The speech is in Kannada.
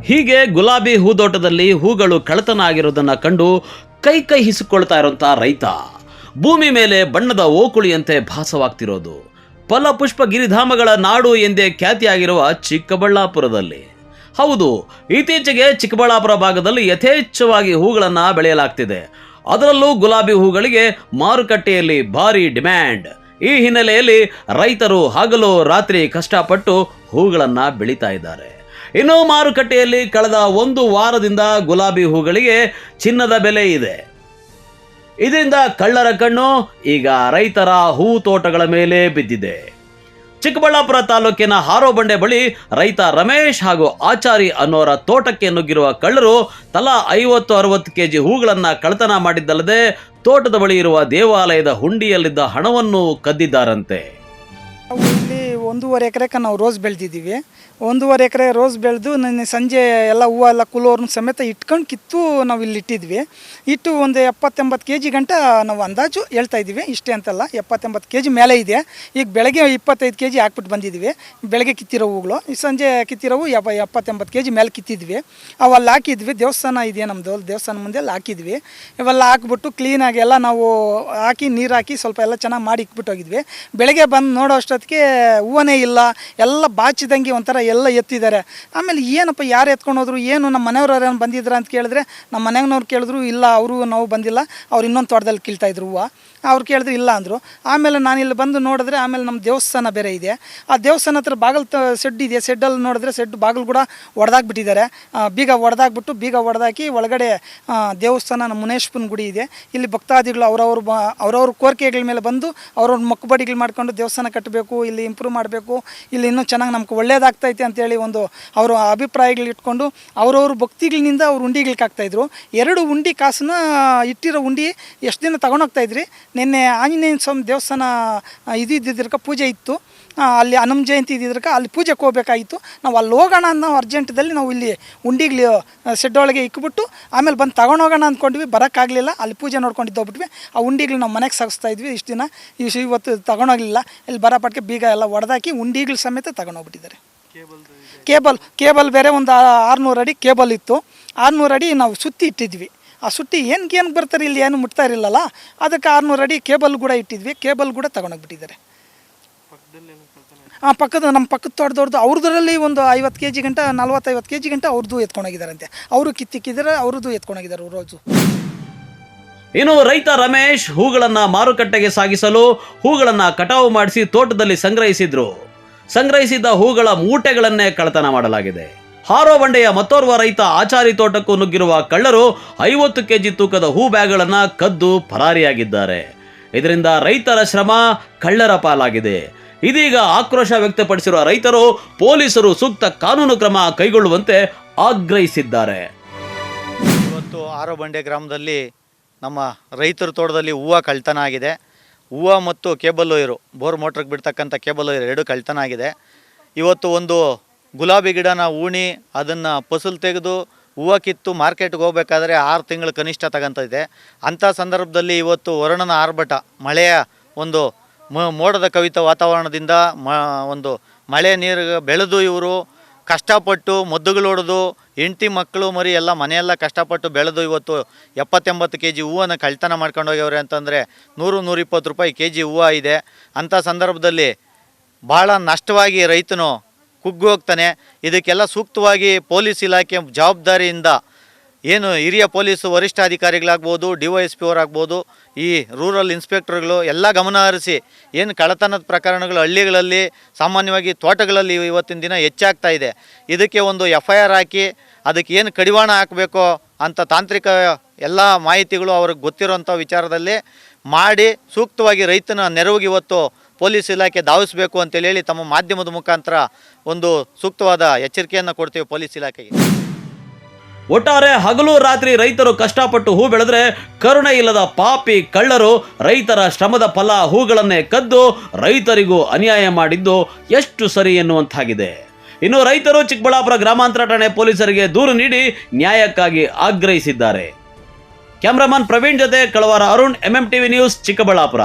ಹೀಗೆ ಗುಲಾಬಿ ಹೂದೋಟದಲ್ಲಿ ಹೂಗಳು ಕಳ್ಳತನ ಆಗಿರೋದನ್ನ ಕಂಡು ಕೈ ಹಿಸಿಕೊಳ್ತಾ ಇರುವಂತ ರೈತ ಭೂಮಿ ಮೇಲೆ ಬಣ್ಣದ ಓಕುಳಿಯಂತೆ ಭಾಸವಾಗ್ತಿರೋದು ಫಲಪುಷ್ಪ ಗಿರಿಧಾಮಗಳ ನಾಡು ಎಂದೇ ಖ್ಯಾತಿಯಾಗಿರುವ ಚಿಕ್ಕಬಳ್ಳಾಪುರದಲ್ಲಿ. ಹೌದು, ಇತ್ತೀಚೆಗೆ ಚಿಕ್ಕಬಳ್ಳಾಪುರ ಭಾಗದಲ್ಲಿ ಯಥೇಚ್ಛವಾಗಿ ಹೂಗಳನ್ನು ಬೆಳೆಯಲಾಗ್ತಿದೆ. ಅದರಲ್ಲೂ ಗುಲಾಬಿ ಹೂಗಳಿಗೆ ಮಾರುಕಟ್ಟೆಯಲ್ಲಿ ಭಾರಿ ಡಿಮ್ಯಾಂಡ್. ಈ ಹಿನ್ನೆಲೆಯಲ್ಲಿ ರೈತರು ಹಗಲು ರಾತ್ರಿ ಕಷ್ಟಪಟ್ಟು ಹೂಗಳನ್ನು ಬೆಳೀತಾ ಇದ್ದಾರೆ. ಇನ್ನು ಮಾರುಕಟ್ಟೆಯಲ್ಲಿ ಕಳೆದ 1 ವಾರದಿಂದ ಗುಲಾಬಿ ಹೂಗಳಿಗೆ ಚಿನ್ನದ ಬೆಲೆ ಇದೆ. ಇದರಿಂದ ಕಳ್ಳರ ಕಣ್ಣು ಈಗ ರೈತರ ಹೂ ತೋಟಗಳ ಮೇಲೆ ಬಿದ್ದಿದೆ. ಚಿಕ್ಕಬಳ್ಳಾಪುರ ತಾಲೂಕಿನ ಹಾರೋಬಂಡೆ ಬಳಿ ರೈತ ರಮೇಶ್ ಹಾಗೂ ಆಚಾರಿ ಅನ್ನೋರ ತೋಟಕ್ಕೆ ನುಗ್ಗಿರುವ ಕಳ್ಳರು ತಲಾ 50-60 ಕೆಜಿ ಹೂಗಳನ್ನು ಕಳ್ಳತನ ಮಾಡಿದ್ದಲ್ಲದೆ ತೋಟದ ಬಳಿ ಇರುವ ದೇವಾಲಯದ ಹುಂಡಿಯಲ್ಲಿದ್ದ ಹಣವನ್ನು ಕದ್ದಿದ್ದಾರಂತೆ. ಇಲ್ಲಿ 1.5 ಎಕರೆಗೆ ನಾವು ರೋಸ್ ಬೆಳೆದಿದ್ದೀವಿ. 1.5 ಎಕರೆ ರೋಸ್ ಬೆಳೆದು ನಿನ್ನೆ ಸಂಜೆ ಎಲ್ಲ ಹೂವು ಎಲ್ಲ ಕುಲೋರ್ನ ಸಮೇತ ಇಟ್ಕೊಂಡು ಕಿತ್ತು ನಾವು ಇಲ್ಲಿ ಇಟ್ಟಿದ್ವಿ. ಇಟ್ಟು ಒಂದು 70-80 ಕೆ ಜಿ ಗಂಟ ನಾವು ಅಂದಾಜು ಹೇಳ್ತಾ ಇದ್ದೀವಿ. ಇಷ್ಟೇ ಅಂತಲ್ಲ, 70-80 ಕೆ ಜಿ ಮೇಲೆ ಇದೆ. ಈಗ ಬೆಳಗ್ಗೆ 25 ಕೆ ಜಿ ಹಾಕ್ಬಿಟ್ಟು ಬಂದಿದ್ದೀವಿ. ಬೆಳಗ್ಗೆ ಕಿತ್ತಿರೋ ಹೂಗಳು, ಈ ಸಂಜೆ ಕಿತ್ತಿರೋವು 70-80 ಕೆ ಜಿ ಮೇಲೆ ಕಿತ್ತಿದ್ವಿ. ಅವೆಲ್ಲ ಹಾಕಿದ್ವಿ. ದೇವಸ್ಥಾನ ಇದೆಯಾ ನಮ್ಮದು, ದೇವಸ್ಥಾನ ಮುಂದೆ ಎಲ್ಲ ಹಾಕಿದ್ವಿ. ಇವೆಲ್ಲ ಹಾಕ್ಬಿಟ್ಟು ಕ್ಲೀನಾಗಿ ಎಲ್ಲ ನಾವು ಹಾಕಿ ನೀರು ಹಾಕಿ ಸ್ವಲ್ಪ ಎಲ್ಲ ಚೆನ್ನಾಗಿ ಮಾಡಿ ಇಕ್ಬಿಟ್ಟು ಹೋಗಿದ್ವಿ. ಬೆಳಗ್ಗೆ ಬಂದು ನೋಡೋ ಅಷ್ಟೊತ್ತಿಗೆ ಹೂವನೇ ಇಲ್ಲ, ಎಲ್ಲ ಬಾಚಿದಂಗೆ ಒಂಥರ ಎಲ್ಲ ಎತ್ತಿದ್ದಾರೆ. ಆಮೇಲೆ ಏನಪ್ಪ ಯಾರು ಎತ್ಕೊಂಡು ಹೋದ್ರು, ಏನು ನಮ್ಮ ಮನೆಯವ್ರು ಯಾರು ಬಂದಿದ್ರ ಅಂತ ಕೇಳಿದ್ರೆ ನಮ್ಮ ಮನೆಯವ್ರು ಕೇಳಿದ್ರು ಇಲ್ಲ, ಅವರು ನಾವು ಬಂದಿಲ್ಲ, ಅವ್ರು ಇನ್ನೊಂದು ತೋಟದಲ್ಲಿ ಕೀಳ್ತಾಯಿದ್ರು ಹೂವು. ಅವ್ರು ಕೇಳಿದ್ರು ಇಲ್ಲ ಅಂದರು. ಆಮೇಲೆ ನಾನು ಇಲ್ಲಿ ಬಂದು ನೋಡಿದ್ರೆ ಆಮೇಲೆ ನಮ್ಮ ದೇವಸ್ಥಾನ ಬೇರೆ ಇದೆ. ಆ ದೇವಸ್ಥಾನ ಹತ್ರ ಬಾಗಿಲು ಸೆಡ್ ಇದೆ. ಸೆಡ್ಡಲ್ಲಿ ನೋಡಿದ್ರೆ ಸೆಡ್ ಬಾಗಿಲು ಕೂಡ ಒಡೆದಾಕ್ಬಿಟ್ಟಿದ್ದಾರೆ. ಬೀಗ ಒಡೆದಾಕಿ ಒಳಗಡೆ ದೇವಸ್ಥಾನ ನಮ್ಮ ಮುನೇಶ್ವರನ ಗುಡಿ ಇದೆ. ಇಲ್ಲಿ ಭಕ್ತಾದಿಗಳು ಅವ್ರವ್ರ ಕೋರಿಕೆಗಳ ಮೇಲೆ ಬಂದು ಅವ್ರವ್ರ ಮೊಕ್ಕಬಡಿಗಳು ಮಾಡ್ಕೊಂಡು ದೇವಸ್ಥಾನ ಕಟ್ಟಬೇಕು, ಇಲ್ಲಿ ಇಂಪ್ರೂವ್ ಮಾಡಬೇಕು, ಇಲ್ಲಿ ಇನ್ನೂ ಚೆನ್ನಾಗಿ ನಮ್ಗೆ ಒಳ್ಳೇದಾಗ್ತೈತೆ ಅಂತೇಳಿ ಒಂದು ಅವರ ಅಭಿಪ್ರಾಯಗಳು ಇಟ್ಕೊಂಡು ಅವ್ರವ್ರ ಭಕ್ತಿಗಳಿಂದ ಅವ್ರು ಉಂಡಿಗಳಿಗೆ ಹಾಕ್ತಾಯಿದ್ರು. 2 ಉಂಡಿ ಕಾಸನ್ನ ಇಟ್ಟಿರೋ ಉಂಡಿ ಎಷ್ಟು ದಿನ ತೊಗೊಂಡೋಗ್ತಾಯಿದ್ರಿ. ನಿನ್ನೆ ಆಂಜನೇಯ ಸ್ವಾಮಿ ದೇವಸ್ಥಾನ ಇದ್ದಿದ್ದಕ್ಕೆ ಪೂಜೆ ಇತ್ತು, ಅಲ್ಲಿ ಹನುಮ ಜಯಂತಿ ಇದ್ದಿದ್ದಕ್ಕೆ ಅಲ್ಲಿ ಪೂಜೆಗೆ ಹೋಗ್ಬೇಕಾಗಿತ್ತು. ನಾವು ಅಲ್ಲಿ ಹೋಗೋಣ ಅನ್ನೋ ಅರ್ಜೆಂಟದಲ್ಲಿ ನಾವು ಇಲ್ಲಿ ಉಂಡಿಗಳು ಸೆಡ್ ಒಳಗೆ ಇಕ್ಬಿಟ್ಟು ಆಮೇಲೆ ಬಂದು ತಗೊಂಡೋಗೋಣ ಅಂದ್ಕೊಂಡ್ವಿ. ಬರೋಕ್ಕಾಗಲಿಲ್ಲ, ಅಲ್ಲಿ ಪೂಜೆ ನೋಡ್ಕೊಂಡಿದ್ದು ಹೋಗ್ಬಿಟ್ವಿ. ಆ ಉಂಡಿಗಳು ನಾವು ಮನೆಗೆ ಸಾಗಿಸ್ತಾ ಇದ್ವಿ ಇಷ್ಟು ದಿನ. ಇವತ್ತು ತಗೊಂಡೋಗಲಿಲ್ಲ. ಇಲ್ಲಿ ಬರೋಪಟ್ಟಿಗೆ ಬೀಗ ಎಲ್ಲ ಒಡೆದಾಕಿ ಉಂಡಿಗಳು ಸಮೇತ ತಗೊಂಡೋಗ್ಬಿಟ್ಟಿದ್ದಾರೆ. ಕೇಬಲ್ ಬೇರೆ ಒಂದು 600 ಅಡಿ ಕೇಬಲ್ ಇತ್ತು. 600 ಅಡಿ ನಾವು ಸುತ್ತಿ ಇಟ್ಟಿದ್ವಿ. ಆ ಸುತ್ತಿ ಏನು ಬರ್ತಾರೆ, ಇಲ್ಲಿ ಏನು ಮುಟ್ತಾ ಇರಲಿಲ್ಲಲ್ಲ, ಅದಕ್ಕೆ 600 ಅಡಿ ಕೇಬಲ್ ಕೂಡ ಇಟ್ಟಿದ್ವಿ. ಕೇಬಲ್ ಕೂಡ ತಗೊಂಡೋಗ್ಬಿಟ್ಟಿದ್ದಾರೆ. ಪಕ್ಕದ ನಮ್ಮ ಪಕ್ಕದ ತೋಟದವ್ರದ್ದು ಅವ್ರದ್ರಲ್ಲಿ ಒಂದು 50 ಕೆ ಜಿ ಗಂಟ 40-50 ಕೆ ಜಿ ಗಂಟ ಅವ್ರದ್ದು ಎತ್ಕೊಂಡೋಗಿದ್ದಾರಂತೆ. ಅವರು ಕಿತ್ತಿಕ್ಕಿದ್ದಾರೆ, ಅವ್ರದ್ದು ಎತ್ಕೊಂಡೋಗಿದ್ದಾರೆ ರೋಜು. ಇನ್ನು ರೈತ ರಮೇಶ್ ಹೂಗಳನ್ನು ಮಾರುಕಟ್ಟೆಗೆ ಸಾಗಿಸಲು ಹೂಗಳನ್ನು ಕಟಾವು ಮಾಡಿಸಿ ತೋಟದಲ್ಲಿ ಸಂಗ್ರಹಿಸಿದ್ದ ಹೂಗಳ ಮೂಟೆಗಳನ್ನೇ ಕಳ್ಳತನ ಮಾಡಲಾಗಿದೆ. ಹಾರೋಬಂಡೆಯ ಮತ್ತೋರ್ವ ರೈತ ಆಚಾರಿ ತೋಟಕ್ಕೂ ನುಗ್ಗಿರುವ ಕಳ್ಳರು 50 ಕೆಜಿ ತೂಕದ ಹೂ ಬ್ಯಾಗ್ಗಳನ್ನು ಕದ್ದು ಪರಾರಿಯಾಗಿದ್ದಾರೆ. ಇದರಿಂದ ರೈತರ ಶ್ರಮ ಕಳ್ಳರ ಪಾಲಾಗಿದೆ. ಇದೀಗ ಆಕ್ರೋಶ ವ್ಯಕ್ತಪಡಿಸಿರುವ ರೈತರು ಪೊಲೀಸರು ಸೂಕ್ತ ಕಾನೂನು ಕ್ರಮ ಕೈಗೊಳ್ಳುವಂತೆ ಆಗ್ರಹಿಸಿದ್ದಾರೆ. ಇವತ್ತು ಹಾರೋಬಂಡೆ ಗ್ರಾಮದಲ್ಲಿ ನಮ್ಮ ರೈತರ ತೋಟದಲ್ಲಿ ಹೂವು ಕಳ್ಳತನ ಆಗಿದೆ. ಹೂವು ಮತ್ತು ಕೇಬಲ್ ವೈರು, ಬೋರ್ ಮೋಟ್ರಿಗೆ ಬಿಡ್ತಕ್ಕಂಥ ಕೇಬಲ್ ವೈರ್ 2 ಕಳ್ಳತನ ಆಗಿದೆ. ಇವತ್ತು ಒಂದು ಗುಲಾಬಿ ಗಿಡನ ಉಣಿ ಅದನ್ನು ಫಸಲು ತೆಗೆದು ಹೂವು ಕಿತ್ತು ಮಾರ್ಕೆಟ್ಗೆ ಹೋಗ್ಬೇಕಾದ್ರೆ 6 ತಿಂಗಳು ಕನಿಷ್ಠ ತಗೊಂತಿದೆ. ಅಂಥ ಸಂದರ್ಭದಲ್ಲಿ ಇವತ್ತು ವರುಣನ ಆರ್ಭಟ, ಮಳೆಯ ಒಂದು ಮೋಡದ ಕವಿತ ವಾತಾವರಣದಿಂದ ಒಂದು ಮಳೆ ನೀರು ಬೆಳೆದು ಇವರು ಕಷ್ಟಪಟ್ಟು ಮದ್ದುಗಳು ಹೊಡೆದು ಹೆಂಡತಿ ಮಕ್ಕಳು ಮರಿ ಎಲ್ಲ ಮನೆಯೆಲ್ಲ ಕಷ್ಟಪಟ್ಟು ಬೆಳೆದು ಇವತ್ತು 70-80 ಕೆ ಜಿ ಹೂವನ್ನು ಕಳ್ಳತನ ಮಾಡ್ಕೊಂಡು ಹೋಗ್ಯವ್ರೆ ಅಂತಂದರೆ 100-120 ರೂಪಾಯಿ ಕೆ ಜಿ ಹೂವು ಇದೆ. ಅಂಥ ಸಂದರ್ಭದಲ್ಲಿ ಭಾಳ ನಷ್ಟವಾಗಿ ರೈತನು ಕುಗ್ಗಿ ಹೋಗ್ತಾನೆ. ಇದಕ್ಕೆಲ್ಲ ಸೂಕ್ತವಾಗಿ ಪೊಲೀಸ್ ಇಲಾಖೆ ಜವಾಬ್ದಾರಿಯಿಂದ ಏನು ಹಿರಿಯ ಪೊಲೀಸು ವರಿಷ್ಠಾಧಿಕಾರಿಗಳಾಗ್ಬೋದು, DYSP ಅವರಾಗ್ಬೋದು, ಈ ರೂರಲ್ ಇನ್ಸ್ಪೆಕ್ಟರ್ಗಳು ಎಲ್ಲ ಗಮನ ಹರಿಸಿ ಏನು ಕಳ್ಳತನದ ಪ್ರಕರಣಗಳು ಹಳ್ಳಿಗಳಲ್ಲಿ ಸಾಮಾನ್ಯವಾಗಿ ತೋಟಗಳಲ್ಲಿ ಇವತ್ತಿನ ದಿನ ಹೆಚ್ಚಾಗ್ತಾ ಇದೆ. ಇದಕ್ಕೆ ಒಂದು FIR ಹಾಕಿ ಅದಕ್ಕೆ ಏನು ಕಡಿವಾಣ ಹಾಕಬೇಕೋ ಅಂತ ತಾಂತ್ರಿಕ ಎಲ್ಲ ಮಾಹಿತಿಗಳು ಅವ್ರಿಗೆ ಗೊತ್ತಿರೋಂಥ ವಿಚಾರದಲ್ಲಿ ಮಾಡಿ ಸೂಕ್ತವಾಗಿ ರೈತನ ನೆರವಿಗೆ ಇವತ್ತು ಪೊಲೀಸ್ ಇಲಾಖೆ ಧಾವಿಸಬೇಕು ಅಂತೇಳಿ ಹೇಳಿ ತಮ್ಮ ಮಾಧ್ಯಮದ ಮುಖಾಂತರ ಒಂದು ಸೂಕ್ತವಾದ ಎಚ್ಚರಿಕೆಯನ್ನು ಕೊಡ್ತೀವಿ ಪೊಲೀಸ್ ಇಲಾಖೆಗೆ. ಒಟ್ಟಾರೆ ಹಗಲು ರಾತ್ರಿ ರೈತರು ಕಷ್ಟಪಟ್ಟು ಹೂ ಬೆಳೆದ್ರೆ ಕರುಣೆ ಇಲ್ಲದ ಪಾಪಿ ಕಳ್ಳರು ರೈತರ ಶ್ರಮದ ಫಲ ಹೂಗಳನ್ನೇ ಕದ್ದು ರೈತರಿಗೂ ಅನ್ಯಾಯ ಮಾಡಿದ್ದು ಎಷ್ಟು ಸರಿ ಎನ್ನುವಂತಾಗಿದೆ. ಇನ್ನು ರೈತರು ಚಿಕ್ಕಬಳ್ಳಾಪುರ ಗ್ರಾಮಾಂತರ ಠಾಣೆ ಪೊಲೀಸರಿಗೆ ದೂರು ನೀಡಿ ನ್ಯಾಯಕ್ಕಾಗಿ ಆಗ್ರಹಿಸಿದ್ದಾರೆ. ಕ್ಯಾಮರಾಮನ್ ಪ್ರವೀಣ್ ಜೊತೆ ಕಳವಾರ ಅರುಣ್, MMTV ನ್ಯೂಸ್, ಚಿಕ್ಕಬಳ್ಳಾಪುರ.